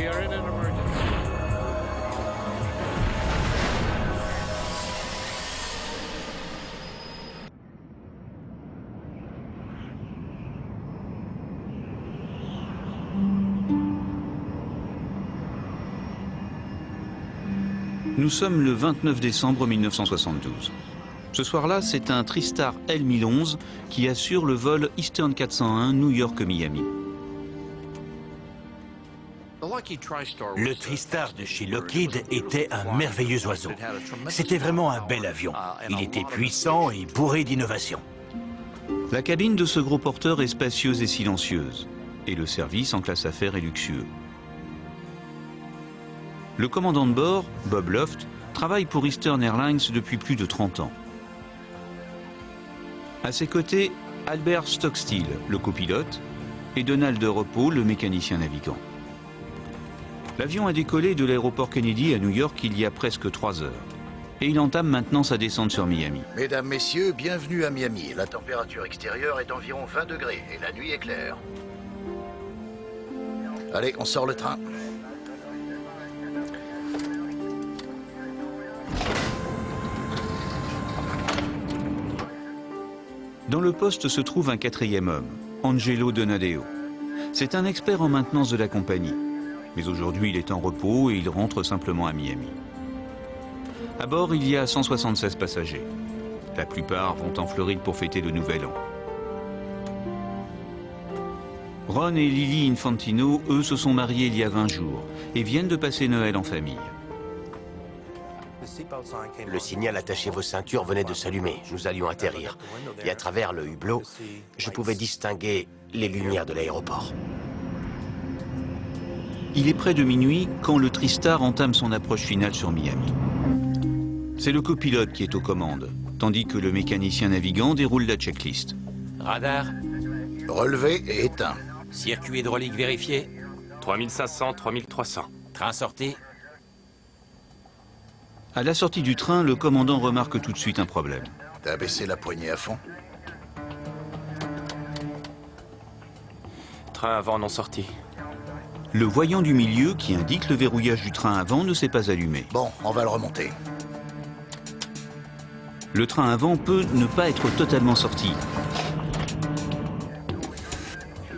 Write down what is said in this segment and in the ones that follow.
We are in an emergency. Nous sommes le 29 décembre 1972. Ce soir-là, c'est un TriStar L1011 qui assure le vol Eastern 401 New York-Miami. Le TriStar de chez Lockheed était un merveilleux oiseau. C'était vraiment un bel avion. Il était puissant et bourré d'innovation. La cabine de ce gros porteur est spacieuse et silencieuse, et le service en classe affaires est luxueux. Le commandant de bord, Bob Loft, travaille pour Eastern Airlines depuis plus de 30 ans. À ses côtés, Albert Stockstill, le copilote, et Donald Repos, le mécanicien navigant. L'avion a décollé de l'aéroport Kennedy à New York il y a presque 3 heures. Et il entame maintenant sa descente sur Miami. Mesdames, Messieurs, bienvenue à Miami. La température extérieure est d'environ 20 degrés et la nuit est claire. Allez, on sort le train. Dans le poste se trouve un 4e homme, Angelo Donadeo. C'est un expert en maintenance de la compagnie. Mais aujourd'hui, il est en repos et il rentre simplement à Miami. À bord, il y a 176 passagers. La plupart vont en Floride pour fêter le Nouvel An. Ron et Lily Infantino, eux, se sont mariés il y a 20 jours et viennent de passer Noël en famille. Le signal attachez vos ceintures venait de s'allumer. Nous allions atterrir. Et à travers le hublot, je pouvais distinguer les lumières de l'aéroport. Il est près de minuit quand le TriStar entame son approche finale sur Miami. C'est le copilote qui est aux commandes, tandis que le mécanicien navigant déroule la checklist. Radar. Relevé et éteint. Circuit hydraulique vérifié. 3500, 3300. Train sorti. À la sortie du train, le commandant remarque tout de suite un problème. T'as baissé la poignée à fond. Train avant non sorti. Le voyant du milieu, qui indique le verrouillage du train avant, ne s'est pas allumé. Bon, on va le remonter. Le train avant peut ne pas être totalement sorti.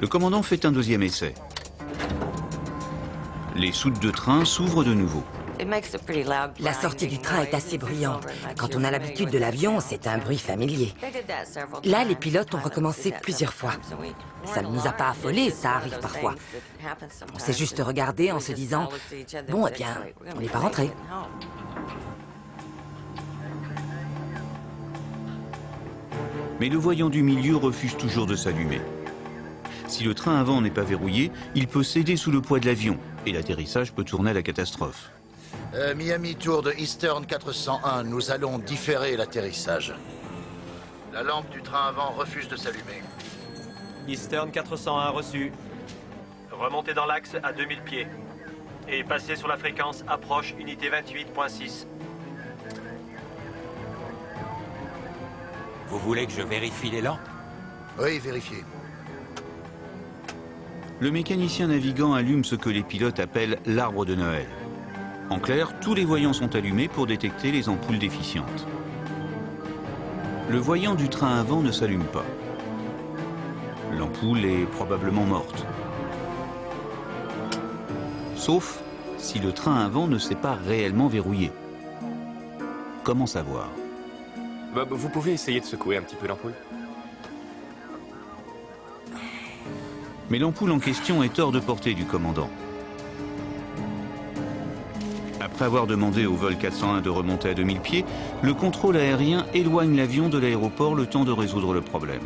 Le commandant fait un 2e essai. Les soutes de train s'ouvrent de nouveau. La sortie du train est assez bruyante. Quand on a l'habitude de l'avion, c'est un bruit familier. Là, les pilotes ont recommencé plusieurs fois. Ça ne nous a pas affolés, ça arrive parfois. On s'est juste regardé en se disant « Bon, eh bien, on n'est pas rentré. » Mais le voyant du milieu refuse toujours de s'allumer. Si le train avant n'est pas verrouillé, il peut céder sous le poids de l'avion et l'atterrissage peut tourner à la catastrophe. Miami Tour de Eastern 401, nous allons différer l'atterrissage. La lampe du train avant refuse de s'allumer. Eastern 401 reçu. Remontez dans l'axe à 2000 pieds. Et passez sur la fréquence approche unité 28.6. Vous voulez que je vérifie les lampes? Oui, vérifiez. Le mécanicien navigant allume ce que les pilotes appellent l'arbre de Noël. En clair, tous les voyants sont allumés pour détecter les ampoules déficientes. Le voyant du train avant ne s'allume pas. L'ampoule est probablement morte. Sauf si le train avant ne s'est pas réellement verrouillé. Comment savoir? Bob, vous pouvez essayer de secouer un petit peu l'ampoule? Mais l'ampoule en question est hors de portée du commandant. Après avoir demandé au vol 401 de remonter à 2000 pieds, le contrôle aérien éloigne l'avion de l'aéroport le temps de résoudre le problème.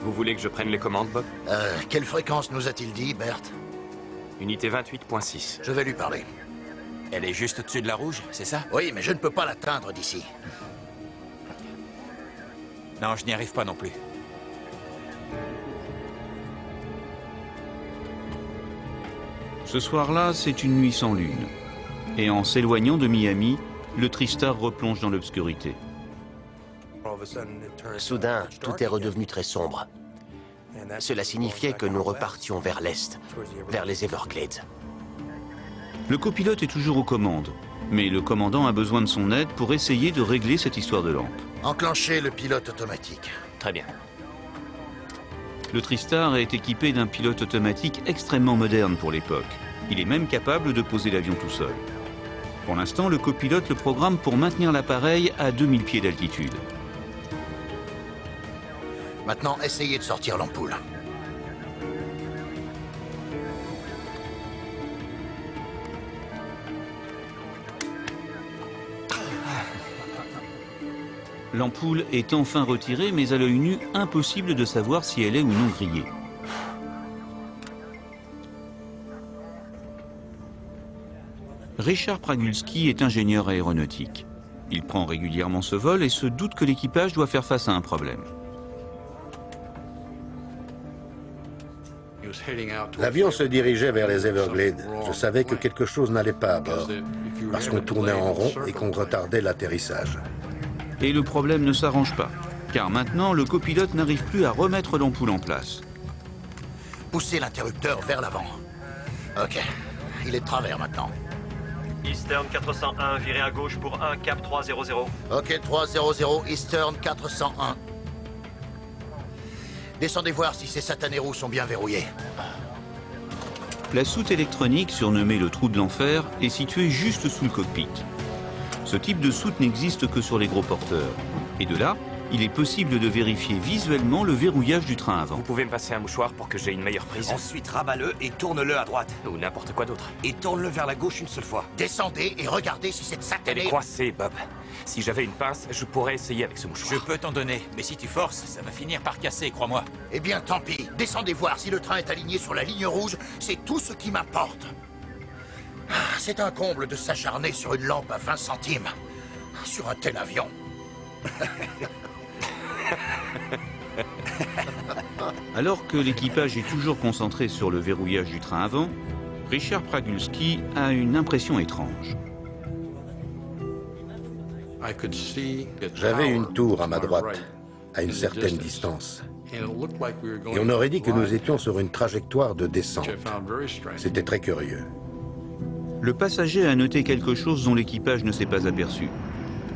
Vous voulez que je prenne les commandes, Bob? Quelle fréquence nous a-t-il dit, Bert? Unité 28.6. Je vais lui parler. Elle est juste au-dessus de la rouge, c'est ça? Oui, mais je ne peux pas l'atteindre d'ici. Non, je n'y arrive pas non plus. Ce soir-là, c'est une nuit sans lune. Et en s'éloignant de Miami, le TriStar replonge dans l'obscurité. Soudain, tout est redevenu très sombre. Cela signifiait que nous repartions vers l'est, vers les Everglades. Le copilote est toujours aux commandes, mais le commandant a besoin de son aide pour essayer de régler cette histoire de lampe. Enclenchez le pilote automatique. Très bien. Le TriStar est équipé d'un pilote automatique extrêmement moderne pour l'époque. Il est même capable de poser l'avion tout seul. Pour l'instant, le copilote le programme pour maintenir l'appareil à 2000 pieds d'altitude. Maintenant, essayez de sortir l'ampoule. L'ampoule est enfin retirée, mais à l'œil nu, impossible de savoir si elle est ou non grillée. Richard Pragulski est ingénieur aéronautique. Il prend régulièrement ce vol et se doute que l'équipage doit faire face à un problème. L'avion se dirigeait vers les Everglades. Je savais que quelque chose n'allait pas à bord, parce qu'on tournait en rond et qu'on retardait l'atterrissage. Et le problème ne s'arrange pas, car maintenant le copilote n'arrive plus à remettre l'ampoule en place. Poussez l'interrupteur vers l'avant. Ok, il est de travers maintenant. Eastern 401, virez à gauche pour 1, cap 300. Ok, 300, Eastern 401. Descendez voir si ces satanés roues sont bien verrouillés. La soute électronique, surnommée le trou de l'enfer, est située juste sous le cockpit. Ce type de soute n'existe que sur les gros porteurs. Et de là, il est possible de vérifier visuellement le verrouillage du train avant. Vous pouvez me passer un mouchoir pour que j'ai une meilleure prise? Ensuite, rabats-le et tourne-le à droite. Ou n'importe quoi d'autre. Et tourne-le vers la gauche une seule fois. Descendez et regardez si cette Elle satanée... est coincée, Bob. Si j'avais une pince, je pourrais essayer avec ce mouchoir. Je peux t'en donner, mais si tu forces, ça va finir par casser, crois-moi. Eh bien, tant pis. Descendez voir si le train est aligné sur la ligne rouge. C'est tout ce qui m'importe. C'est un comble de s'acharner sur une lampe à 20 centimes. Sur un tel avion. Alors que l'équipage est toujours concentré sur le verrouillage du train avant, Richard Pragulski a une impression étrange. J'avais une tour à ma droite, à une certaine distance. Et on aurait dit que nous étions sur une trajectoire de descente. C'était très curieux. Le passager a noté quelque chose dont l'équipage ne s'est pas aperçu.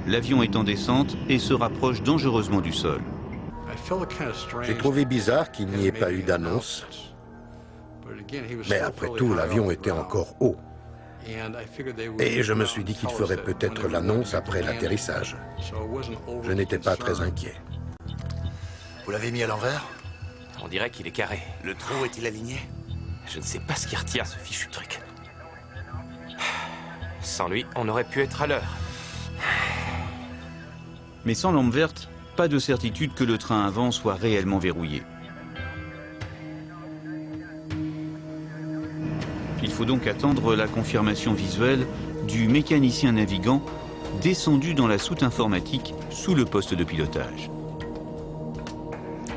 L'avion est en descente et se rapproche dangereusement du sol. J'ai trouvé bizarre qu'il n'y ait pas eu d'annonce. Mais après tout, l'avion était encore haut. Et je me suis dit qu'il ferait peut-être l'annonce après l'atterrissage. Je n'étais pas très inquiet. Vous l'avez mis à l'envers? On dirait qu'il est carré. Le trou est-il aligné? Je ne sais pas ce qui retient ce fichu truc. Sans lui, on aurait pu être à l'heure. Mais sans lampe verte, pas de certitude que le train avant soit réellement verrouillé. Il faut donc attendre la confirmation visuelle du mécanicien navigant descendu dans la soute informatique sous le poste de pilotage.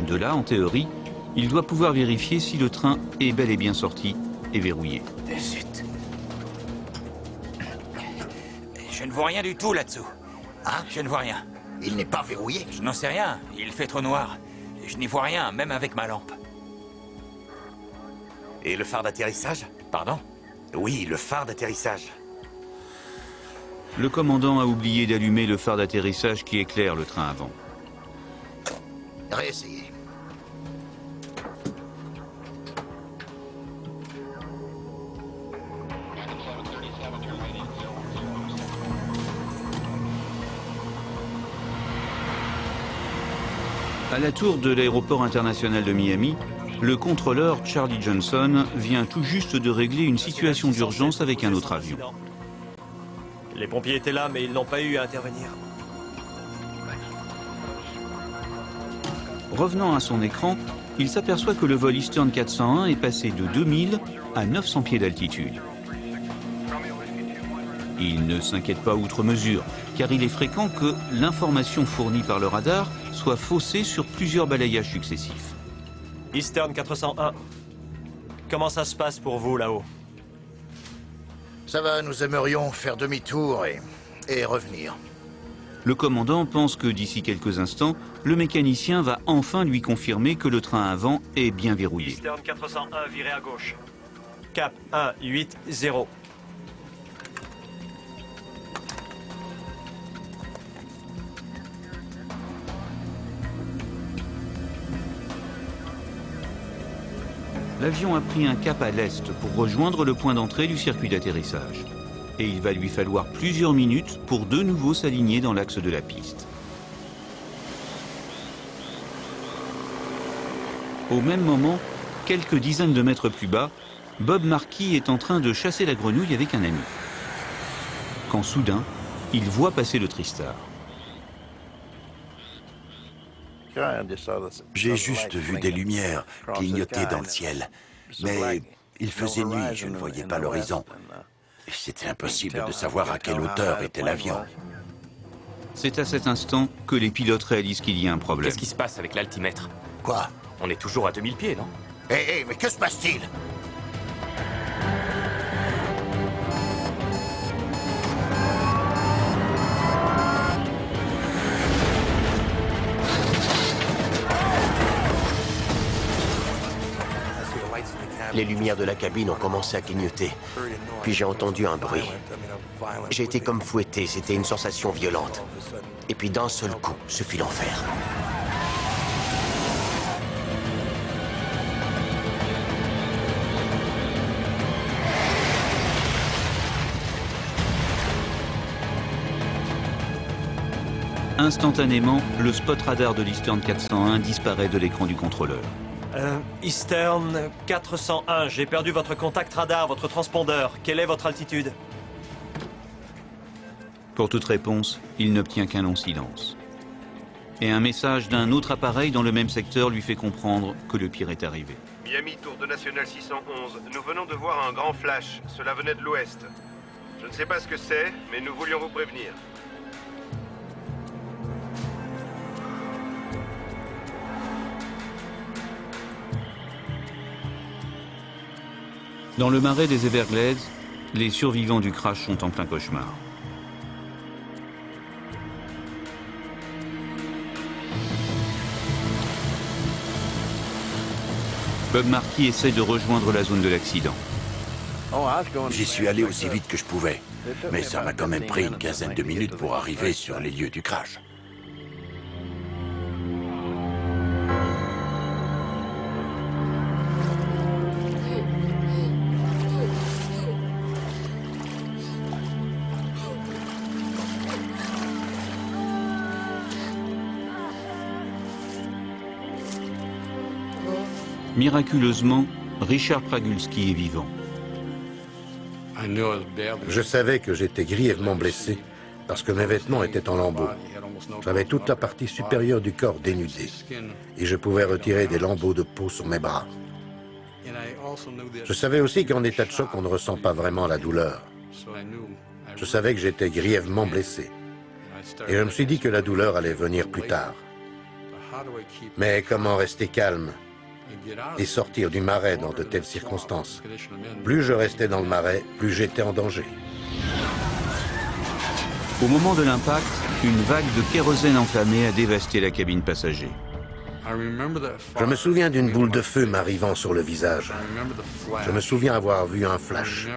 De là, en théorie, il doit pouvoir vérifier si le train est bel et bien sorti et verrouillé. Zut. Je ne vois rien du tout là-dessous. Hein? Je ne vois rien. Il n'est pas verrouillé? Je n'en sais rien. Il fait trop noir. Je n'y vois rien, même avec ma lampe. Et le phare d'atterrissage? Pardon? Oui, le phare d'atterrissage. Le commandant a oublié d'allumer le phare d'atterrissage qui éclaire le train avant. Réessayez. À la tour de l'aéroport international de Miami, le contrôleur Charlie Johnson vient tout juste de régler une situation d'urgence avec un autre avion. Les pompiers étaient là, mais ils n'ont pas eu à intervenir. Revenant à son écran, il s'aperçoit que le vol Eastern 401 est passé de 2000 à 900 pieds d'altitude. Il ne s'inquiète pas outre mesure, car il est fréquent que l'information fournie par le radar soit faussée sur plusieurs balayages successifs. Eastern 401, comment ça se passe pour vous là-haut? Ça va, nous aimerions faire demi-tour et revenir. Le commandant pense que d'ici quelques instants, le mécanicien va enfin lui confirmer que le train avant est bien verrouillé. Eastern 401, virez à gauche. Cap 180. L'avion a pris un cap à l'est pour rejoindre le point d'entrée du circuit d'atterrissage. Et il va lui falloir plusieurs minutes pour de nouveau s'aligner dans l'axe de la piste. Au même moment, quelques dizaines de mètres plus bas, Bob Marquis est en train de chasser la grenouille avec un ami. Quand soudain, il voit passer le Tristar. J'ai juste vu des lumières clignoter dans le ciel. Mais il faisait nuit, je ne voyais pas l'horizon. C'était impossible de savoir à quelle hauteur était l'avion. C'est à cet instant que les pilotes réalisent qu'il y a un problème. Qu'est-ce qui se passe avec l'altimètre? Quoi? On est toujours à 2000 pieds, non? Hé, mais que se passe-t-il? Les lumières de la cabine ont commencé à clignoter. Puis j'ai entendu un bruit. J'ai été comme fouetté, c'était une sensation violente. Et puis d'un seul coup, ce fut l'enfer. Instantanément, le spot radar de l'Eastern 401 disparaît de l'écran du contrôleur. Eastern 401, j'ai perdu votre contact radar, votre transpondeur. Quelle est votre altitude? Pour toute réponse, il n'obtient qu'un long silence. Et un message d'un autre appareil dans le même secteur lui fait comprendre que le pire est arrivé. Miami, tour de National 611. Nous venons de voir un grand flash. Cela venait de l'ouest. Je ne sais pas ce que c'est, mais nous voulions vous prévenir. Dans le marais des Everglades, les survivants du crash sont en plein cauchemar. Bob Marquis essaie de rejoindre la zone de l'accident. J'y suis allé aussi vite que je pouvais. Mais ça m'a quand même pris une quinzaine de minutes pour arriver sur les lieux du crash. Miraculeusement, Richard Pragulski est vivant. Je savais que j'étais grièvement blessé parce que mes vêtements étaient en lambeaux. J'avais toute la partie supérieure du corps dénudée et je pouvais retirer des lambeaux de peau sur mes bras. Je savais aussi qu'en état de choc, on ne ressent pas vraiment la douleur. Je savais que j'étais grièvement blessé et je me suis dit que la douleur allait venir plus tard. Mais comment rester calme et sortir du marais dans de telles circonstances? Plus je restais dans le marais, plus j'étais en danger. Au moment de l'impact, une vague de kérosène enflammé a dévasté la cabine passager. Je me souviens d'une boule de feu m'arrivant sur le visage. Je me souviens avoir vu un flash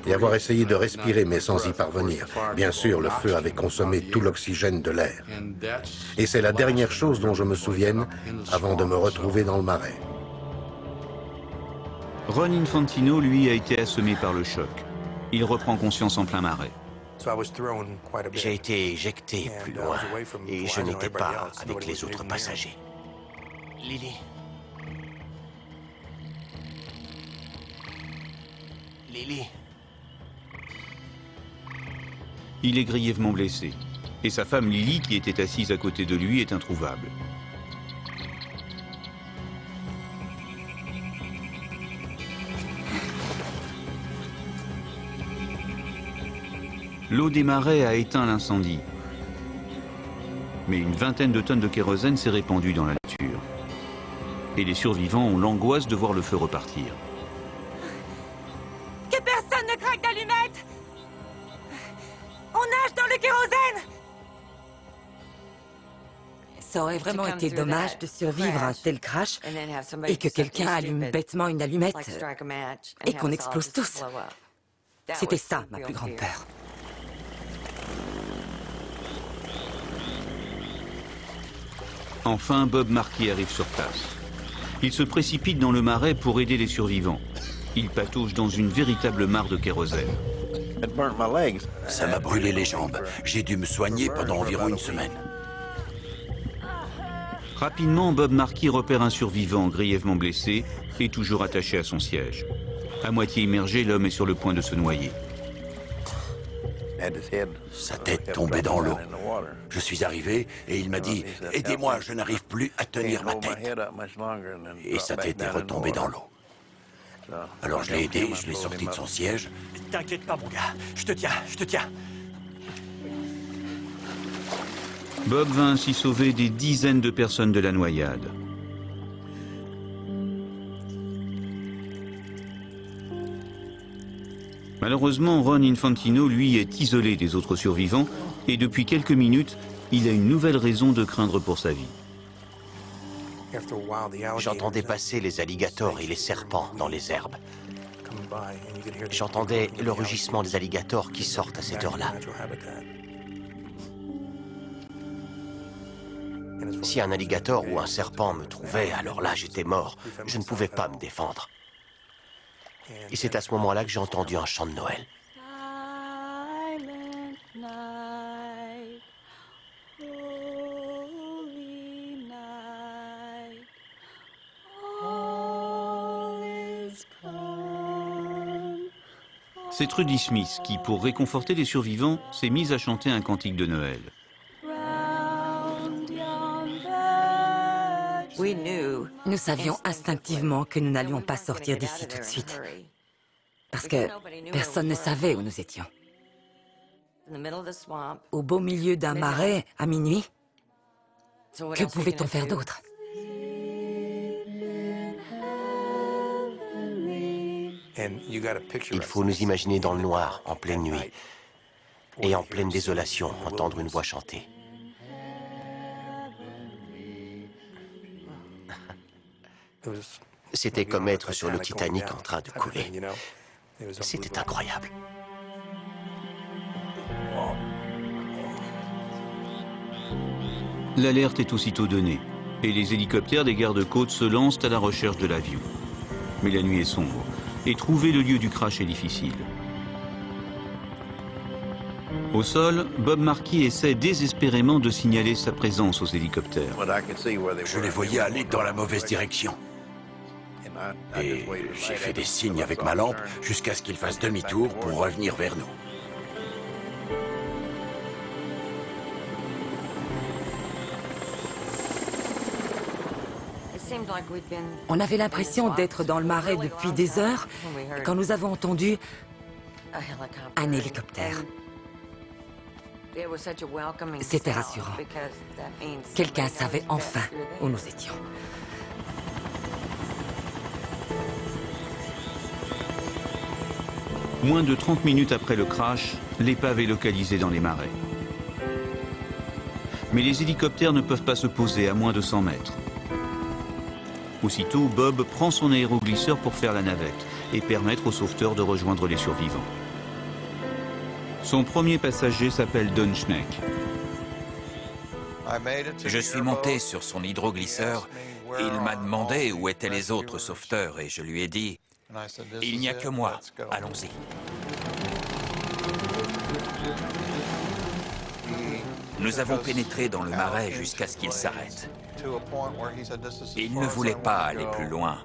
et avoir essayé de respirer, mais sans y parvenir. Bien sûr, le feu avait consommé tout l'oxygène de l'air. Et c'est la dernière chose dont je me souvienne avant de me retrouver dans le marais. Ron Infantino, lui, a été assommé par le choc. Il reprend conscience en plein marais. J'ai été éjecté plus loin et je n'étais pas avec les autres passagers. Lily. Lily. Il est grièvement blessé. Et sa femme Lily, qui était assise à côté de lui, est introuvable. L'eau des marais a éteint l'incendie. Mais une vingtaine de tonnes de kérosène s'est répandue dans la nature. Et les survivants ont l'angoisse de voir le feu repartir. Que personne ne craque d'allumettes! On nage dans le kérosène! Ça aurait vraiment été dommage de survivre à un tel crash et que quelqu'un allume bêtement une allumette et qu'on explose tous. C'était ça, ma plus grande peur. Enfin, Bob Marquis arrive sur place. Il se précipite dans le marais pour aider les survivants. Il patauge dans une véritable mare de kérosène. Ça m'a brûlé les jambes. J'ai dû me soigner pendant environ une semaine. Rapidement, Bob Marquis repère un survivant grièvement blessé et toujours attaché à son siège. À moitié immergé, l'homme est sur le point de se noyer. Sa tête tombait dans l'eau. Je suis arrivé et il m'a dit « Aidez-moi, je n'arrive plus à tenir ma tête. » Et sa tête est retombée dans l'eau. Alors je l'ai aidé, je l'ai sorti de son siège. « T'inquiète pas, mon gars. Je te tiens, je te tiens. » Bob va ainsi sauver des dizaines de personnes de la noyade. Malheureusement, Ron Infantino, lui, est isolé des autres survivants et depuis quelques minutes, il a une nouvelle raison de craindre pour sa vie. J'entendais passer les alligators et les serpents dans les herbes. J'entendais le rugissement des alligators qui sortent à cette heure-là. Si un alligator ou un serpent me trouvait, alors là, j'étais mort. Je ne pouvais pas me défendre. Et c'est à ce moment-là que j'ai entendu un chant de Noël. C'est Trudy Smith qui, pour réconforter les survivants, s'est mise à chanter un cantique de Noël. Nous savions instinctivement que nous n'allions pas sortir d'ici tout de suite. Parce que personne ne savait où nous étions. Au beau milieu d'un marais, à minuit, que pouvait-on faire d'autre? Il faut nous imaginer dans le noir, en pleine nuit, et en pleine désolation, entendre une voix chanter. C'était comme être sur le Titanic en train de couler. C'était incroyable. L'alerte est aussitôt donnée, et les hélicoptères des gardes-côtes se lancent à la recherche de l'avion. Mais la nuit est sombre, et trouver le lieu du crash est difficile. Au sol, Bob Marquis essaie désespérément de signaler sa présence aux hélicoptères. Je les voyais aller dans la mauvaise direction. Et j'ai fait des signes avec ma lampe jusqu'à ce qu'ils fassent demi-tour pour revenir vers nous. On avait l'impression d'être dans le marais depuis des heures quand nous avons entendu un hélicoptère. C'était rassurant. Quelqu'un savait enfin où nous étions. Moins de 30 minutes après le crash, l'épave est localisée dans les marais. Mais les hélicoptères ne peuvent pas se poser à moins de 100 mètres. Aussitôt, Bob prend son aéroglisseur pour faire la navette et permettre aux sauveteurs de rejoindre les survivants. Son premier passager s'appelle Don Schneck. Je suis monté sur son hydroglisseur et il m'a demandé où étaient les autres sauveteurs et je lui ai dit « Il n'y a que moi, allons-y ». Nous avons pénétré dans le marais jusqu'à ce qu'il s'arrête. Il ne voulait pas aller plus loin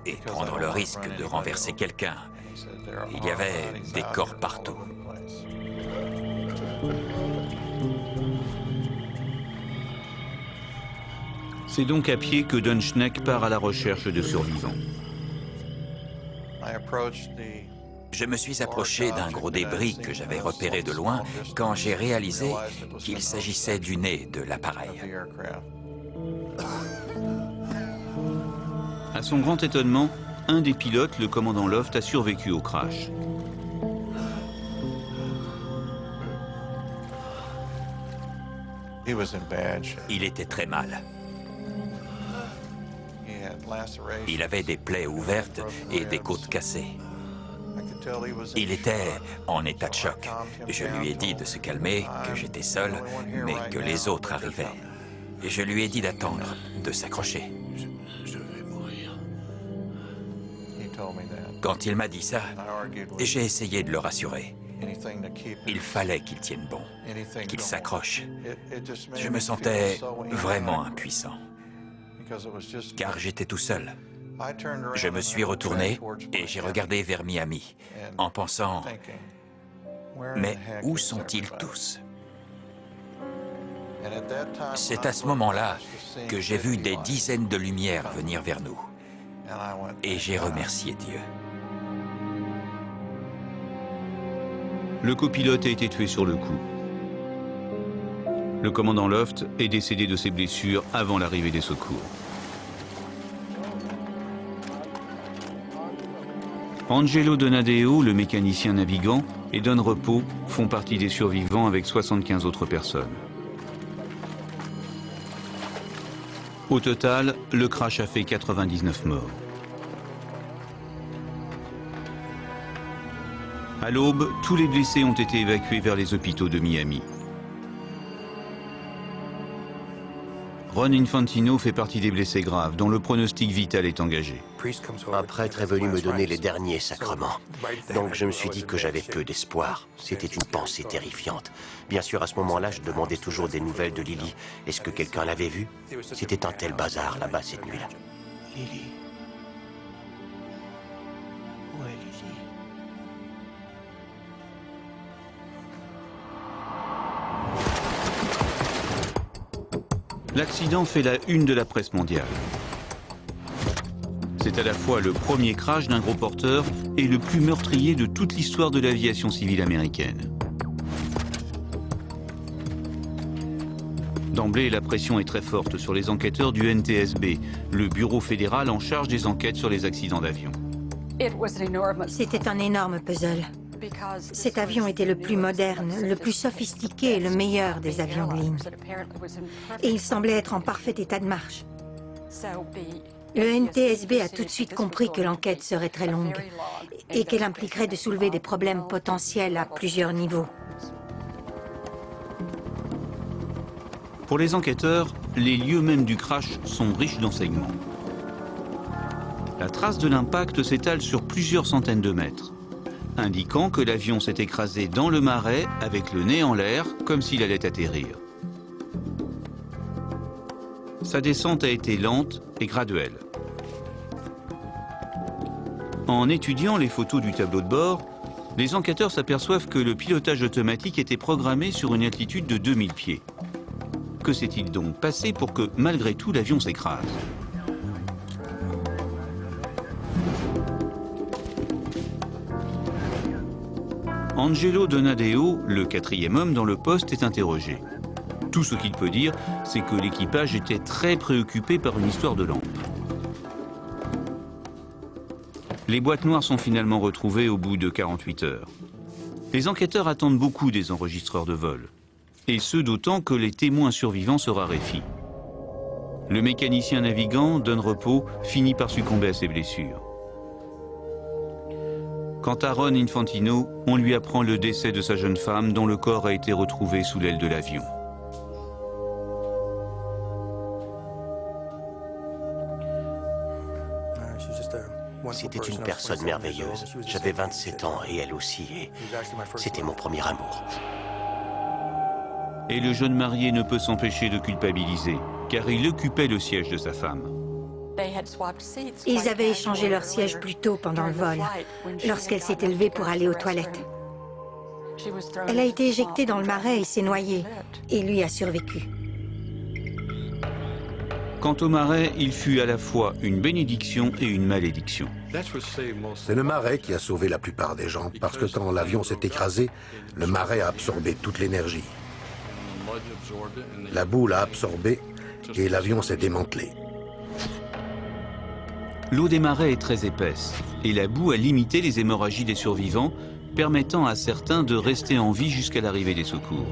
et prendre le risque de renverser quelqu'un. Il y avait des corps partout. C'est donc à pied que Don Schneck part à la recherche de survivants. Je me suis approché d'un gros débris que j'avais repéré de loin quand j'ai réalisé qu'il s'agissait du nez de l'appareil. À son grand étonnement, un des pilotes, le commandant Loft, a survécu au crash. Il était très mal. Il avait des plaies ouvertes et des côtes cassées. Il était en état de choc. Je lui ai dit de se calmer, que j'étais seul, mais que les autres arrivaient. Et je lui ai dit d'attendre, de s'accrocher. Je vais mourir. Quand il m'a dit ça, j'ai essayé de le rassurer. Il fallait qu'il tienne bon, qu'il s'accroche. Je me sentais vraiment impuissant, car j'étais tout seul. Je me suis retourné et j'ai regardé vers Miami, en pensant, mais où sont-ils tous? C'est à ce moment-là que j'ai vu des dizaines de lumières venir vers nous. Et j'ai remercié Dieu. Le copilote a été tué sur le coup. Le commandant Loft est décédé de ses blessures avant l'arrivée des secours. Angelo Donadeo, le mécanicien navigant, et Don Repos font partie des survivants avec 75 autres personnes. Au total, le crash a fait 99 morts. À l'aube, tous les blessés ont été évacués vers les hôpitaux de Miami. Ron Infantino fait partie des blessés graves, dont le pronostic vital est engagé. Un prêtre est venu me donner les derniers sacrements. Donc je me suis dit que j'avais peu d'espoir. C'était une pensée terrifiante. Bien sûr, à ce moment-là, je demandais toujours des nouvelles de Lily. Est-ce que quelqu'un l'avait vue? C'était un tel bazar là-bas cette nuit-là. Lily. Où est Lily? L'accident fait la une de la presse mondiale. C'est à la fois le premier crash d'un gros porteur et le plus meurtrier de toute l'histoire de l'aviation civile américaine. D'emblée, la pression est très forte sur les enquêteurs du NTSB, le bureau fédéral en charge des enquêtes sur les accidents d'avion. C'était un énorme puzzle. Cet avion était le plus moderne, le plus sophistiqué et le meilleur des avions de ligne. Et il semblait être en parfait état de marche. Le NTSB a tout de suite compris que l'enquête serait très longue et qu'elle impliquerait de soulever des problèmes potentiels à plusieurs niveaux. Pour les enquêteurs, les lieux mêmes du crash sont riches d'enseignements. La trace de l'impact s'étale sur plusieurs centaines de mètres, indiquant que l'avion s'est écrasé dans le marais avec le nez en l'air, comme s'il allait atterrir. Sa descente a été lente et graduelle. En étudiant les photos du tableau de bord, les enquêteurs s'aperçoivent que le pilotage automatique était programmé sur une altitude de 2000 pieds. Que s'est-il donc passé pour que, malgré tout, l'avion s'écrase ? Angelo Donadeo, le quatrième homme dans le poste, est interrogé. Tout ce qu'il peut dire, c'est que l'équipage était très préoccupé par une histoire de lampe. Les boîtes noires sont finalement retrouvées au bout de 48 heures. Les enquêteurs attendent beaucoup des enregistreurs de vol, et ce d'autant que les témoins survivants se raréfient. Le mécanicien navigant, Don Repos, finit par succomber à ses blessures. Quant à Ron Infantino, on lui apprend le décès de sa jeune femme dont le corps a été retrouvé sous l'aile de l'avion. C'était une personne merveilleuse. J'avais 27 ans et elle aussi, et c'était mon premier amour. Et le jeune marié ne peut s'empêcher de culpabiliser, car il occupait le siège de sa femme. Ils avaient échangé leur siège plus tôt pendant le vol, lorsqu'elle s'est élevée pour aller aux toilettes. Elle a été éjectée dans le marais et s'est noyée, et lui a survécu. Quant au marais, il fut à la fois une bénédiction et une malédiction. C'est le marais qui a sauvé la plupart des gens, parce que quand l'avion s'est écrasé, le marais a absorbé toute l'énergie. La boue l'a absorbé et l'avion s'est démantelé. L'eau des marais est très épaisse, et la boue a limité les hémorragies des survivants, permettant à certains de rester en vie jusqu'à l'arrivée des secours.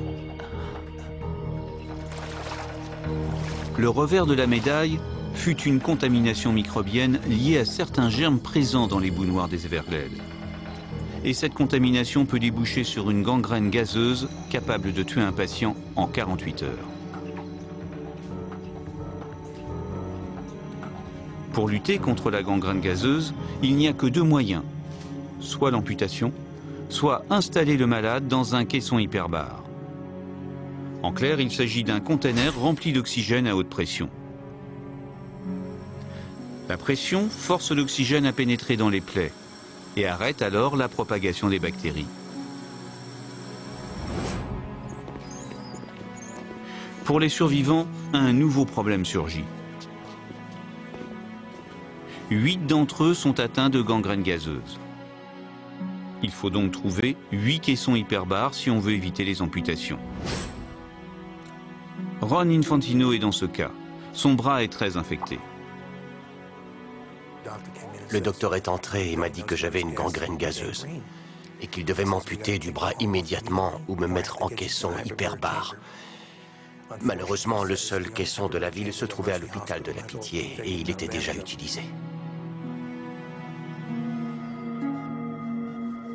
Le revers de la médaille fut une contamination microbienne liée à certains germes présents dans les boues noires des Everglades. Et cette contamination peut déboucher sur une gangrène gazeuse capable de tuer un patient en 48 heures. Pour lutter contre la gangrène gazeuse, il n'y a que deux moyens, soit l'amputation, soit installer le malade dans un caisson hyperbare. En clair, il s'agit d'un conteneur rempli d'oxygène à haute pression. La pression force l'oxygène à pénétrer dans les plaies et arrête alors la propagation des bactéries. Pour les survivants, un nouveau problème surgit. 8 d'entre eux sont atteints de gangrène gazeuse. Il faut donc trouver 8 caissons hyperbares si on veut éviter les amputations. Ron Infantino est dans ce cas. Son bras est très infecté. Le docteur est entré et m'a dit que j'avais une gangrène gazeuse et qu'il devait m'amputer du bras immédiatement ou me mettre en caisson hyperbare. Malheureusement, le seul caisson de la ville se trouvait à l'hôpital de la Pitié et il était déjà utilisé.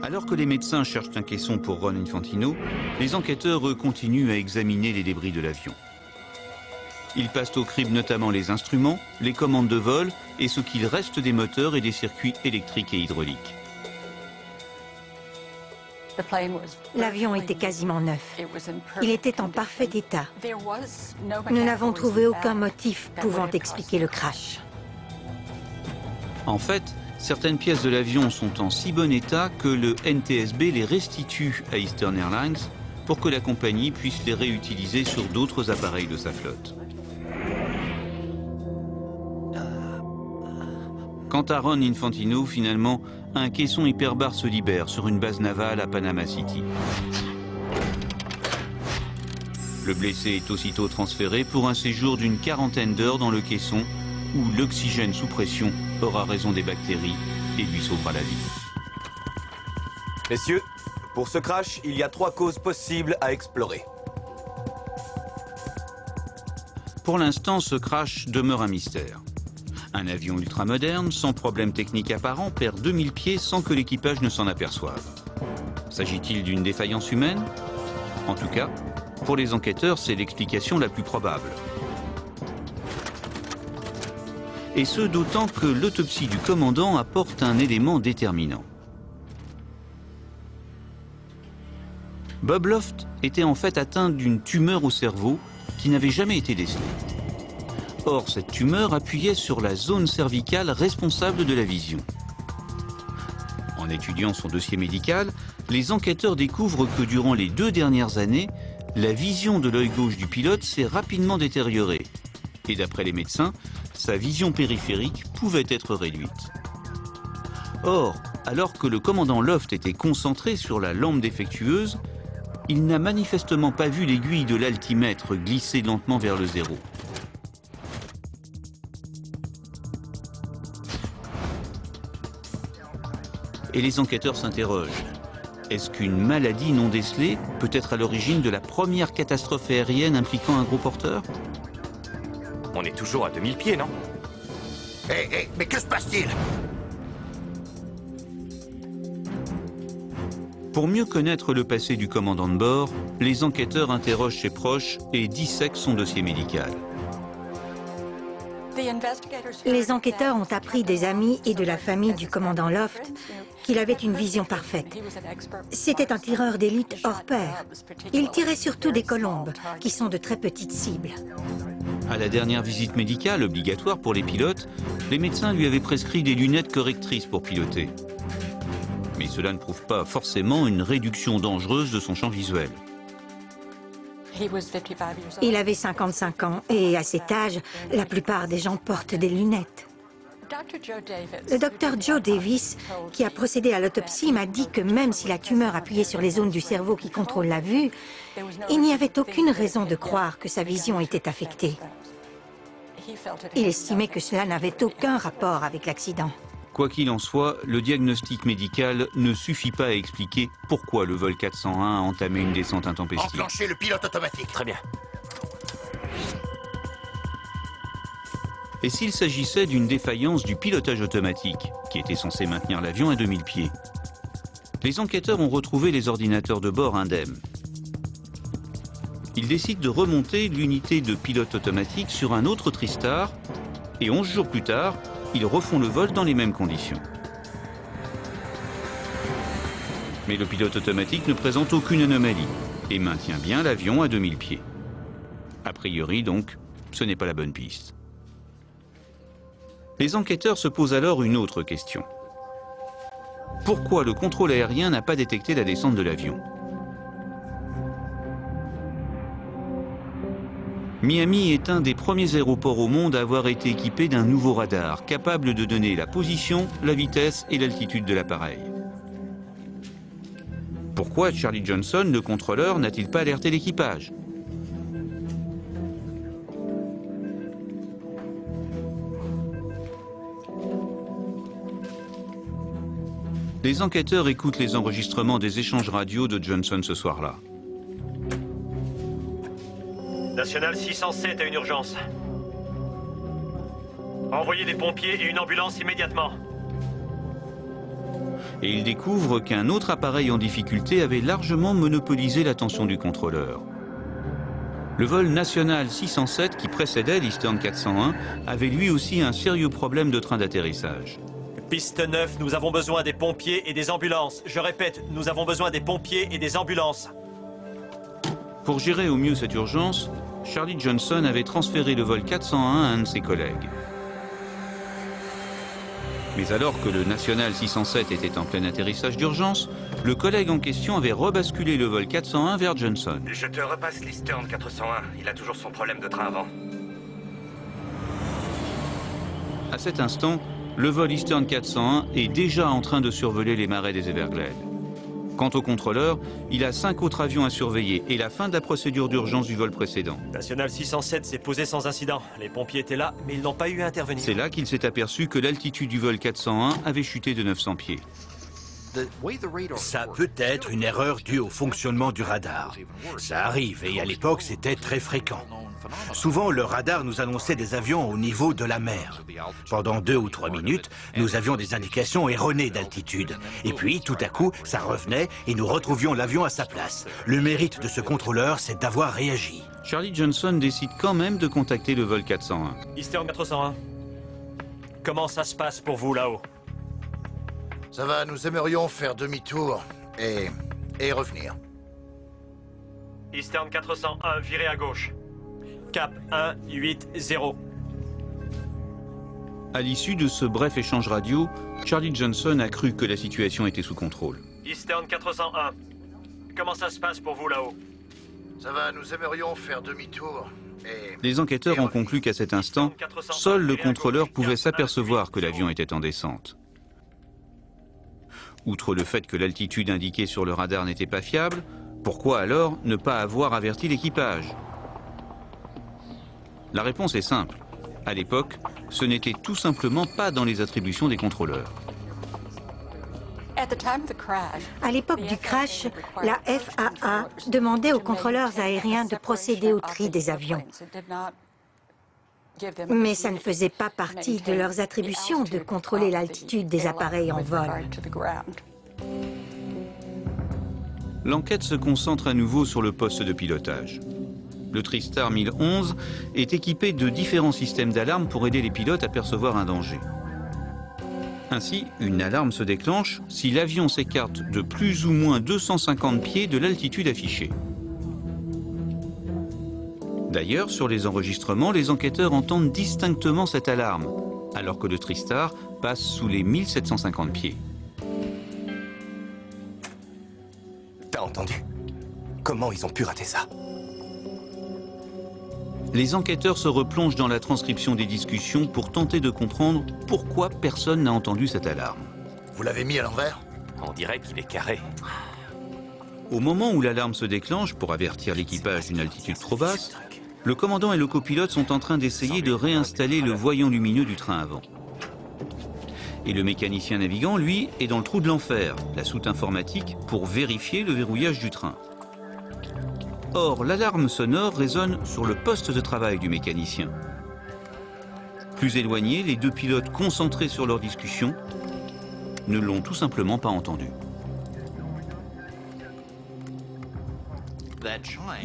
Alors que les médecins cherchent un caisson pour Ron Infantino, les enquêteurs, eux, continuent à examiner les débris de l'avion. Ils passent au crible notamment les instruments, les commandes de vol et ce qu'il reste des moteurs et des circuits électriques et hydrauliques. L'avion était quasiment neuf. Il était en parfait état. Nous n'avons trouvé aucun motif pouvant expliquer le crash. En fait, certaines pièces de l'avion sont en si bon état que le NTSB les restitue à Eastern Airlines pour que la compagnie puisse les réutiliser sur d'autres appareils de sa flotte. Quant à Ron Infantino, finalement, un caisson hyperbare se libère sur une base navale à Panama City. Le blessé est aussitôt transféré pour un séjour d'une 40aine d'heures dans le caisson où l'oxygène sous pression aura raison des bactéries et lui sauvera la vie. Messieurs, pour ce crash, il y a 3 causes possibles à explorer. Pour l'instant, ce crash demeure un mystère. Un avion ultramoderne, sans problème technique apparent, perd 2000 pieds sans que l'équipage ne s'en aperçoive. S'agit-il d'une défaillance humaine? En tout cas, pour les enquêteurs, c'est l'explication la plus probable. Et ce, d'autant que l'autopsie du commandant apporte un élément déterminant. Bob Loft était en fait atteint d'une tumeur au cerveau qui n'avait jamais été décelée. Or, cette tumeur appuyait sur la zone cervicale responsable de la vision. En étudiant son dossier médical, les enquêteurs découvrent que durant les 2 dernières années, la vision de l'œil gauche du pilote s'est rapidement détériorée. Et d'après les médecins, sa vision périphérique pouvait être réduite. Or, alors que le commandant Loft était concentré sur la lampe défectueuse, il n'a manifestement pas vu l'aiguille de l'altimètre glisser lentement vers le zéro. Et les enquêteurs s'interrogent. Est-ce qu'une maladie non décelée peut être à l'origine de la première catastrophe aérienne impliquant un gros porteur? On est toujours à 2000 pieds, non? Mais que se passe-t-il? Pour mieux connaître le passé du commandant de bord, les enquêteurs interrogent ses proches et dissèquent son dossier médical. Les enquêteurs ont appris des amis et de la famille du commandant Loft qu'il avait une vision parfaite. C'était un tireur d'élite hors pair. Il tirait surtout des colombes, qui sont de très petites cibles. À la dernière visite médicale obligatoire pour les pilotes, les médecins lui avaient prescrit des lunettes correctrices pour piloter. Mais cela ne prouve pas forcément une réduction dangereuse de son champ visuel. Il avait 55 ans et à cet âge, la plupart des gens portent des lunettes. Le docteur Joe Davis, qui a procédé à l'autopsie, m'a dit que même si la tumeur appuyait sur les zones du cerveau qui contrôlent la vue, il n'y avait aucune raison de croire que sa vision était affectée. Il estimait que cela n'avait aucun rapport avec l'accident. Quoi qu'il en soit, le diagnostic médical ne suffit pas à expliquer pourquoi le vol 401 a entamé une descente intempestive. Enclenchez le pilote automatique. Très bien. Et s'il s'agissait d'une défaillance du pilotage automatique, qui était censé maintenir l'avion à 2000 pieds? Les enquêteurs ont retrouvé les ordinateurs de bord indemnes. Ils décident de remonter l'unité de pilote automatique sur un autre TriStar, et 11 jours plus tard, ils refont le vol dans les mêmes conditions. Mais le pilote automatique ne présente aucune anomalie et maintient bien l'avion à 2000 pieds. A priori, donc, ce n'est pas la bonne piste. Les enquêteurs se posent alors une autre question. Pourquoi le contrôle aérien n'a pas détecté la descente de l'avion? Miami est un des premiers aéroports au monde à avoir été équipé d'un nouveau radar, capable de donner la position, la vitesse et l'altitude de l'appareil. Pourquoi Charlie Johnson, le contrôleur, n'a-t-il pas alerté l'équipage? Les enquêteurs écoutent les enregistrements des échanges radio de Johnson ce soir-là. National 607 a une urgence. Envoyez des pompiers et une ambulance immédiatement. Et ils découvrent qu'un autre appareil en difficulté avait largement monopolisé l'attention du contrôleur. Le vol national 607 qui précédait l'Eastern 401 avait lui aussi un sérieux problème de train d'atterrissage. Piste 9, nous avons besoin des pompiers et des ambulances. Je répète, nous avons besoin des pompiers et des ambulances. Pour gérer au mieux cette urgence, Charlie Johnson avait transféré le vol 401 à un de ses collègues. Mais alors que le National 607 était en plein atterrissage d'urgence, le collègue en question avait rebasculé le vol 401 vers Johnson. Je te repasse l'Eastern 401. Il a toujours son problème de train avant. À cet instant, le vol Eastern 401 est déjà en train de survoler les marais des Everglades. Quant au contrôleur, il a 5 autres avions à surveiller et la fin de la procédure d'urgence du vol précédent. National 607 s'est posé sans incident. Les pompiers étaient là, mais ils n'ont pas eu à intervenir. C'est là qu'il s'est aperçu que l'altitude du vol 401 avait chuté de 900 pieds. Ça peut être une erreur due au fonctionnement du radar. Ça arrive et à l'époque c'était très fréquent. Souvent le radar nous annonçait des avions au niveau de la mer. Pendant 2 ou 3 minutes, nous avions des indications erronées d'altitude. Et puis tout à coup, ça revenait et nous retrouvions l'avion à sa place. Le mérite de ce contrôleur, c'est d'avoir réagi. Charlie Johnson décide quand même de contacter le vol 401. Eastern 401, comment ça se passe pour vous là-haut? Ça va, nous aimerions faire demi-tour et revenir. Eastern 401, virez à gauche. Cap 180. À l'issue de ce bref échange radio, Charlie Johnson a cru que la situation était sous contrôle. Eastern 401, comment ça se passe pour vous là-haut? Ça va, nous aimerions faire demi-tour et... Les enquêteurs ont conclu qu'à cet instant, seul le contrôleur pouvait s'apercevoir que l'avion était en descente. Outre le fait que l'altitude indiquée sur le radar n'était pas fiable, pourquoi alors ne pas avoir averti l'équipage? La réponse est simple. À l'époque, ce n'était tout simplement pas dans les attributions des contrôleurs. À l'époque du crash, la FAA demandait aux contrôleurs aériens de procéder au tri des avions. Mais ça ne faisait pas partie de leurs attributions de contrôler l'altitude des appareils en vol. L'enquête se concentre à nouveau sur le poste de pilotage. Le TriStar 1011 est équipé de différents systèmes d'alarme pour aider les pilotes à percevoir un danger. Ainsi, une alarme se déclenche si l'avion s'écarte de plus ou moins 250 pieds de l'altitude affichée. D'ailleurs, sur les enregistrements, les enquêteurs entendent distinctement cette alarme, alors que le TriStar passe sous les 1750 pieds. T'as entendu? Comment ils ont pu rater ça? Les enquêteurs se replongent dans la transcription des discussions pour tenter de comprendre pourquoi personne n'a entendu cette alarme. Vous l'avez mis à l'envers? On dirait qu'il est carré. Au moment où l'alarme se déclenche pour avertir l'équipage d'une altitude trop basse, le commandant et le copilote sont en train d'essayer de réinstaller le voyant lumineux du train avant. Et le mécanicien navigant, lui, est dans le trou de l'enfer, la soute informatique, pour vérifier le verrouillage du train. Or, l'alarme sonore résonne sur le poste de travail du mécanicien. Plus éloignés, les deux pilotes concentrés sur leur discussion ne l'ont tout simplement pas entendu.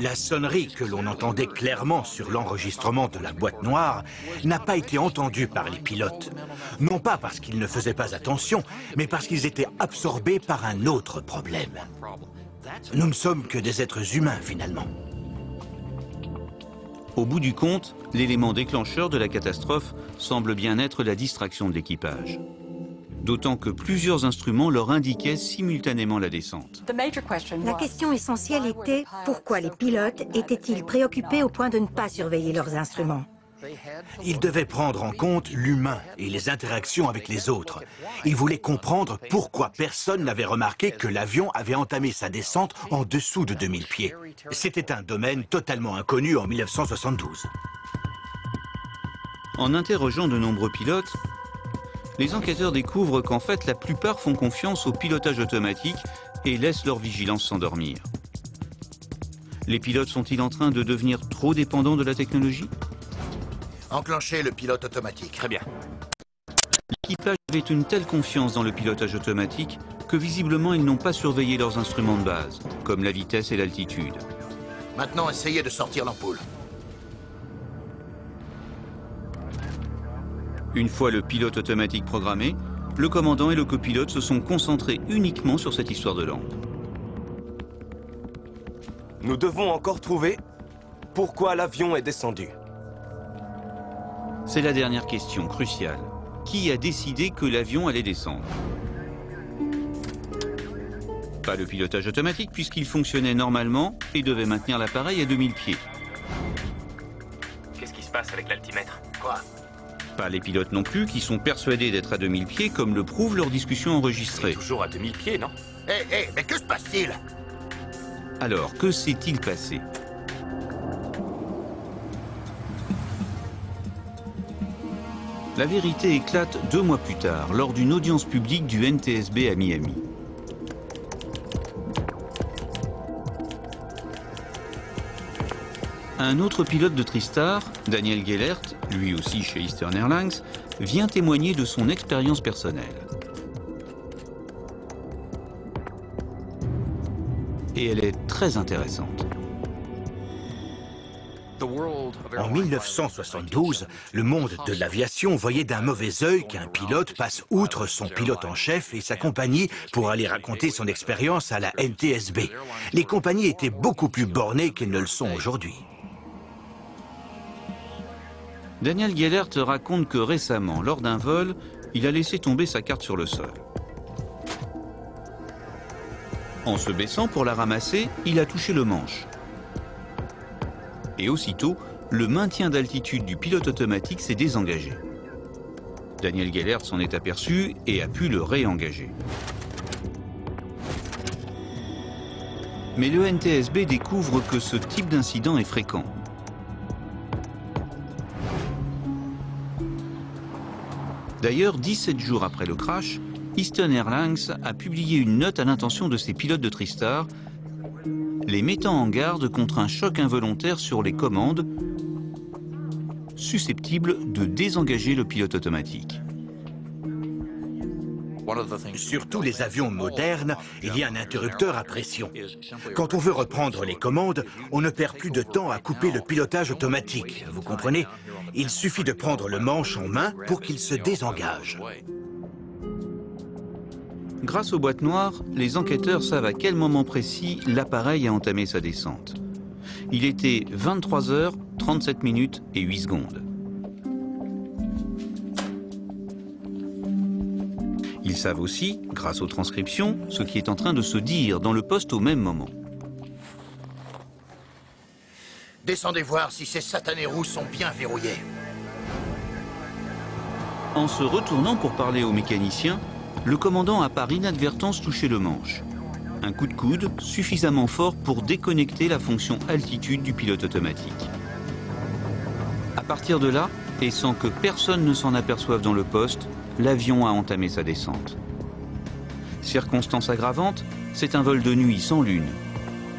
La sonnerie que l'on entendait clairement sur l'enregistrement de la boîte noire n'a pas été entendue par les pilotes. Non pas parce qu'ils ne faisaient pas attention, mais parce qu'ils étaient absorbés par un autre problème. Nous ne sommes que des êtres humains, finalement. Au bout du compte, l'élément déclencheur de la catastrophe semble bien être la distraction de l'équipage. D'autant que plusieurs instruments leur indiquaient simultanément la descente. La question essentielle était pourquoi les pilotes étaient-ils préoccupés au point de ne pas surveiller leurs instruments? Ils devaient prendre en compte l'humain et les interactions avec les autres. Ils voulaient comprendre pourquoi personne n'avait remarqué que l'avion avait entamé sa descente en dessous de 2000 pieds. C'était un domaine totalement inconnu en 1972. En interrogeant de nombreux pilotes, les enquêteurs découvrent qu'en fait, la plupart font confiance au pilotage automatique et laissent leur vigilance s'endormir. Les pilotes sont-ils en train de devenir trop dépendants de la technologie? Enclenchez le pilote automatique. Très bien. L'équipage avait une telle confiance dans le pilotage automatique que visiblement ils n'ont pas surveillé leurs instruments de base, comme la vitesse et l'altitude. Maintenant, essayez de sortir l'ampoule. Une fois le pilote automatique programmé, le commandant et le copilote se sont concentrés uniquement sur cette histoire de lampe. Nous devons encore trouver pourquoi l'avion est descendu. C'est la dernière question, cruciale. Qui a décidé que l'avion allait descendre? Pas le pilotage automatique puisqu'il fonctionnait normalement et devait maintenir l'appareil à 2000 pieds. Qu'est-ce qui se passe avec l'altimètre? Quoi? Pas les pilotes non plus, qui sont persuadés d'être à 2000 pieds, comme le prouvent leurs discussions enregistrées. Toujours à 2000 pieds, non? Hé, mais que se passe-t-il? Alors, que s'est-il passé? La vérité éclate 2 mois plus tard, lors d'une audience publique du NTSB à Miami. Un autre pilote de TriStar, Daniel Gellert, lui aussi chez Eastern Airlines, vient témoigner de son expérience personnelle. Et elle est très intéressante. En 1972, le monde de l'aviation voyait d'un mauvais œil qu'un pilote passe outre son pilote en chef et sa compagnie pour aller raconter son expérience à la NTSB. Les compagnies étaient beaucoup plus bornées qu'elles ne le sont aujourd'hui. Daniel Gellert raconte que récemment, lors d'un vol, il a laissé tomber sa carte sur le sol. En se baissant pour la ramasser, il a touché le manche. Et aussitôt, le maintien d'altitude du pilote automatique s'est désengagé. Daniel Gellert s'en est aperçu et a pu le réengager. Mais le NTSB découvre que ce type d'incident est fréquent. D'ailleurs, 17 jours après le crash, Eastern Airlines a publié une note à l'intention de ses pilotes de TriStar, les mettant en garde contre un choc involontaire sur les commandes, susceptible de désengager le pilote automatique. Sur tous les avions modernes, il y a un interrupteur à pression. Quand on veut reprendre les commandes, on ne perd plus de temps à couper le pilotage automatique, vous comprenez? Il suffit de prendre le manche en main pour qu'il se désengage. Grâce aux boîtes noires, les enquêteurs savent à quel moment précis l'appareil a entamé sa descente. Il était 23h, 37 minutes et 8 secondes. Ils savent aussi, grâce aux transcriptions, ce qui est en train de se dire dans le poste au même moment. Descendez voir si ces satanés roues sont bien verrouillés. En se retournant pour parler au mécanicien, le commandant a par inadvertance touché le manche. Un coup de coude suffisamment fort pour déconnecter la fonction altitude du pilote automatique. À partir de là, et sans que personne ne s'en aperçoive dans le poste, l'avion a entamé sa descente. Circonstance aggravante, c'est un vol de nuit sans lune.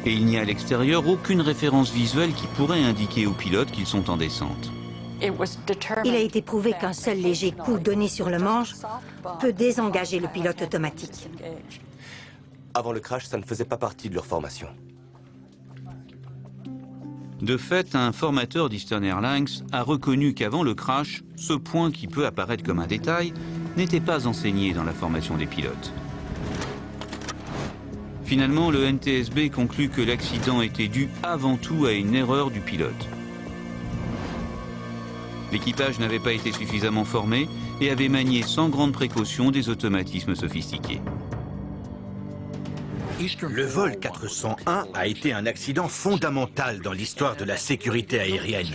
Et il n'y a à l'extérieur aucune référence visuelle qui pourrait indiquer aux pilotes qu'ils sont en descente. Il a été prouvé qu'un seul léger coup donné sur le manche peut désengager le pilote automatique. Avant le crash, ça ne faisait pas partie de leur formation. De fait, un formateur d'Eastern Airlines a reconnu qu'avant le crash, ce point qui peut apparaître comme un détail n'était pas enseigné dans la formation des pilotes. Finalement, le NTSB conclut que l'accident était dû avant tout à une erreur du pilote. L'équipage n'avait pas été suffisamment formé et avait manié sans grande précaution des automatismes sophistiqués. Le vol 401 a été un accident fondamental dans l'histoire de la sécurité aérienne.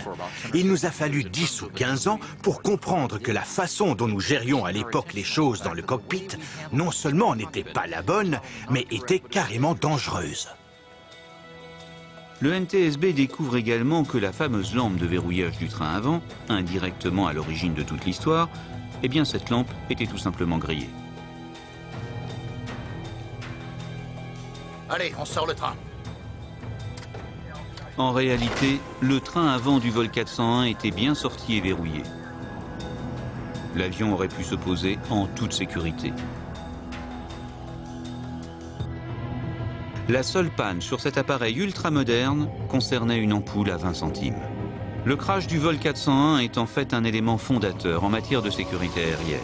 Il nous a fallu 10 ou 15 ans pour comprendre que la façon dont nous gérions à l'époque les choses dans le cockpit non seulement n'était pas la bonne, mais était carrément dangereuse. Le NTSB découvre également que la fameuse lampe de verrouillage du train avant, indirectement à l'origine de toute l'histoire, eh bien cette lampe était tout simplement grillée. Allez, on sort le train. En réalité, le train avant du vol 401 était bien sorti et verrouillé. L'avion aurait pu se poser en toute sécurité. La seule panne sur cet appareil ultramoderne concernait une ampoule à 20 centimes. Le crash du vol 401 est en fait un élément fondateur en matière de sécurité aérienne.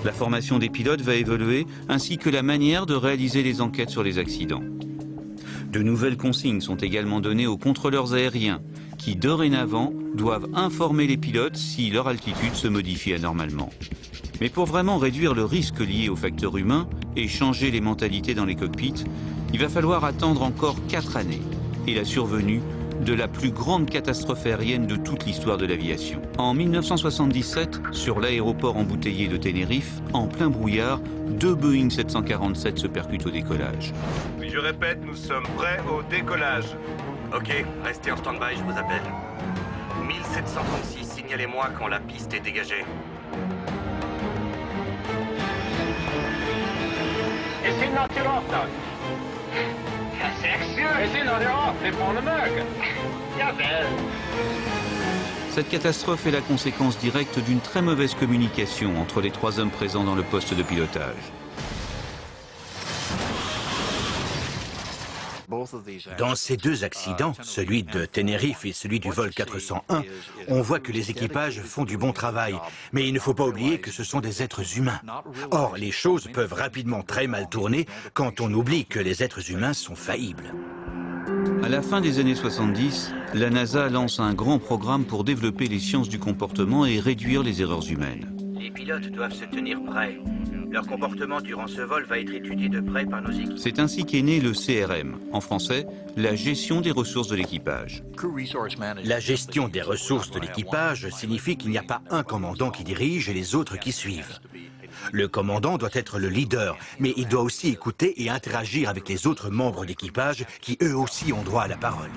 La formation des pilotes va évoluer, ainsi que la manière de réaliser les enquêtes sur les accidents. De nouvelles consignes sont également données aux contrôleurs aériens, qui dorénavant doivent informer les pilotes si leur altitude se modifie anormalement. Mais pour vraiment réduire le risque lié au facteur humain et changer les mentalités dans les cockpits, il va falloir attendre encore 4 années et la survenue de la plus grande catastrophe aérienne de toute l'histoire de l'aviation. En 1977, sur l'aéroport embouteillé de Tenerife, en plein brouillard, 2 Boeing 747 se percutent au décollage. Je répète, nous sommes prêts au décollage. Ok, restez en stand-by, je vous appelle. 1736, signalez-moi quand la piste est dégagée. Cette catastrophe est la conséquence directe d'une très mauvaise communication entre les 3 hommes présents dans le poste de pilotage. Dans ces 2 accidents, celui de Tenerife et celui du vol 401, on voit que les équipages font du bon travail. Mais il ne faut pas oublier que ce sont des êtres humains. Or, les choses peuvent rapidement très mal tourner quand on oublie que les êtres humains sont faillibles. À la fin des années 70, la NASA lance un grand programme pour développer les sciences du comportement et réduire les erreurs humaines. Les pilotes doivent se tenir prêts. Leur comportement durant ce vol va être étudié de près par nos équipes. C'est ainsi qu'est né le CRM, en français, la gestion des ressources de l'équipage. La gestion des ressources de l'équipage signifie qu'il n'y a pas un commandant qui dirige et les autres qui suivent. Le commandant doit être le leader, mais il doit aussi écouter et interagir avec les autres membres d'équipage qui eux aussi ont droit à la parole.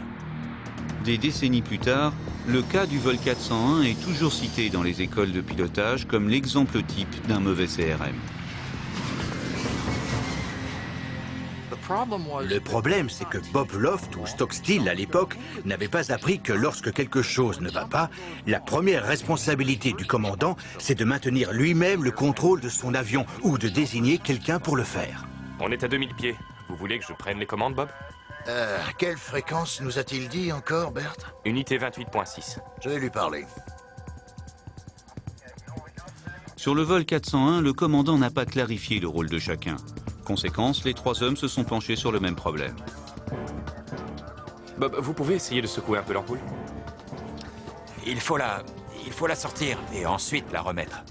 Des décennies plus tard, le cas du vol 401 est toujours cité dans les écoles de pilotage comme l'exemple type d'un mauvais CRM. Le problème, c'est que Bob Loft ou Stockstill, à l'époque, n'avaient pas appris que lorsque quelque chose ne va pas, la première responsabilité du commandant, c'est de maintenir lui-même le contrôle de son avion ou de désigner quelqu'un pour le faire. On est à 2000 pieds. Vous voulez que je prenne les commandes, Bob? Quelle fréquence nous a-t-il dit encore, Bert? Unité 28.6. Je vais lui parler. Sur le vol 401, le commandant n'a pas clarifié le rôle de chacun. Conséquence, les 3 hommes se sont penchés sur le même problème. Bob, vous pouvez essayer de secouer un peu l'ampoule? Il faut la sortir et ensuite la remettre.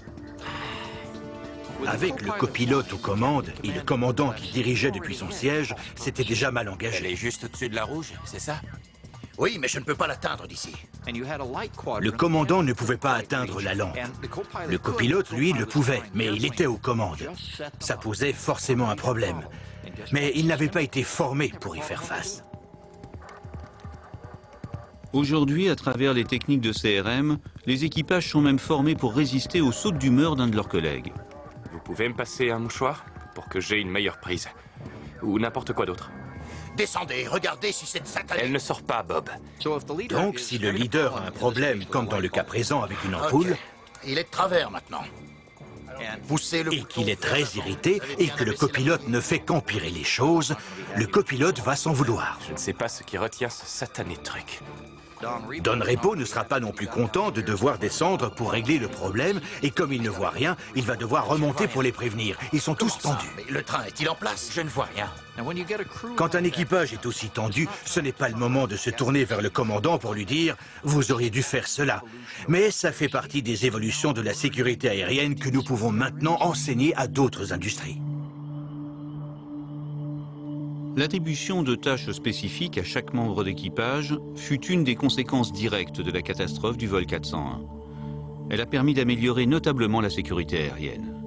Avec le copilote aux commandes et le commandant qui dirigeait depuis son siège, c'était déjà mal engagé. Elle est juste au-dessus de la rouge, c'est ça? Oui, mais je ne peux pas l'atteindre d'ici. Le commandant ne pouvait pas atteindre la lampe. Le copilote, lui, le pouvait, mais il était aux commandes. Ça posait forcément un problème. Mais il n'avait pas été formé pour y faire face. Aujourd'hui, à travers les techniques de CRM, les équipages sont même formés pour résister aux sautes d'humeur d'un de leurs collègues. Vous pouvez me passer un mouchoir pour que j'ai une meilleure prise? Ou n'importe quoi d'autre? Descendez, regardez si cette satanée... Elle ne sort pas, Bob. Donc, si le leader a un problème, comme dans le cas présent avec une ampoule... Ok. Il est de travers maintenant. Poussez le... Et qu'il est très irrité et que le copilote ne fait qu'empirer les choses, le copilote va s'en vouloir. Je ne sais pas ce qui retient ce satané truc. Don Repo ne sera pas non plus content de devoir descendre pour régler le problème, et comme il ne voit rien, il va devoir remonter pour les prévenir. Ils sont tous tendus. Mais le train est-il en place? Je ne vois rien. Quand un équipage est aussi tendu, ce n'est pas le moment de se tourner vers le commandant pour lui dire « Vous auriez dû faire cela ». Mais ça fait partie des évolutions de la sécurité aérienne que nous pouvons maintenant enseigner à d'autres industries. L'attribution de tâches spécifiques à chaque membre d'équipage fut une des conséquences directes de la catastrophe du vol 401. Elle a permis d'améliorer notablement la sécurité aérienne.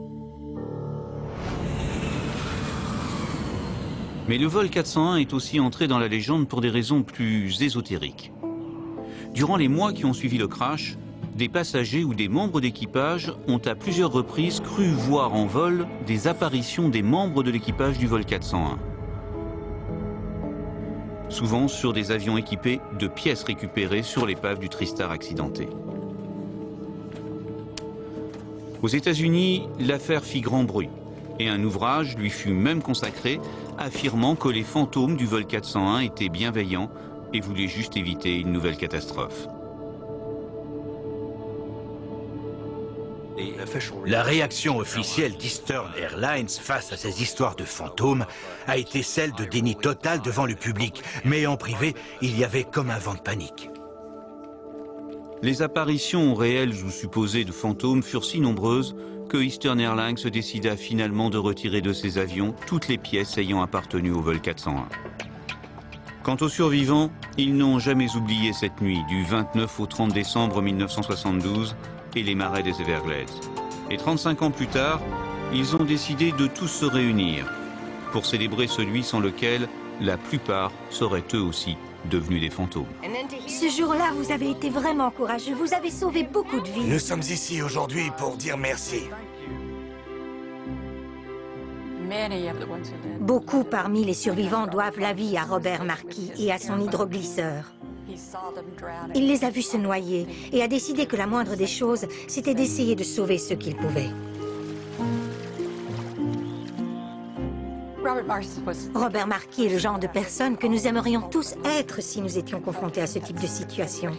Mais le vol 401 est aussi entré dans la légende pour des raisons plus ésotériques. Durant les mois qui ont suivi le crash, des passagers ou des membres d'équipage ont à plusieurs reprises cru voir en vol des apparitions des membres de l'équipage du vol 401. Souvent sur des avions équipés de pièces récupérées sur l'épave du Tristar accidenté. Aux États-Unis, l'affaire fit grand bruit et un ouvrage lui fut même consacré, affirmant que les fantômes du vol 401 étaient bienveillants et voulaient juste éviter une nouvelle catastrophe. La réaction officielle d'Eastern Airlines face à ces histoires de fantômes a été celle de déni total devant le public, mais en privé, il y avait comme un vent de panique. Les apparitions réelles ou supposées de fantômes furent si nombreuses que Eastern Airlines décida finalement de retirer de ses avions toutes les pièces ayant appartenu au vol 401. Quant aux survivants, ils n'ont jamais oublié cette nuit du 29 au 30 décembre 1972 et les marais des Everglades. Et 35 ans plus tard, ils ont décidé de tous se réunir pour célébrer celui sans lequel la plupart seraient eux aussi devenus des fantômes. Ce jour-là, vous avez été vraiment courageux. Vous avez sauvé beaucoup de vies. Nous sommes ici aujourd'hui pour dire merci. Beaucoup parmi les survivants doivent la vie à Robert Marquis et à son hydroglisseur. Il les a vus se noyer et a décidé que la moindre des choses, c'était d'essayer de sauver ceux qu'il pouvait. Robert Marquis est le genre de personne que nous aimerions tous être si nous étions confrontés à ce type de situation.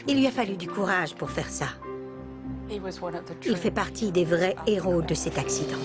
Il lui a fallu du courage pour faire ça. Il fait partie des vrais héros de cet accident.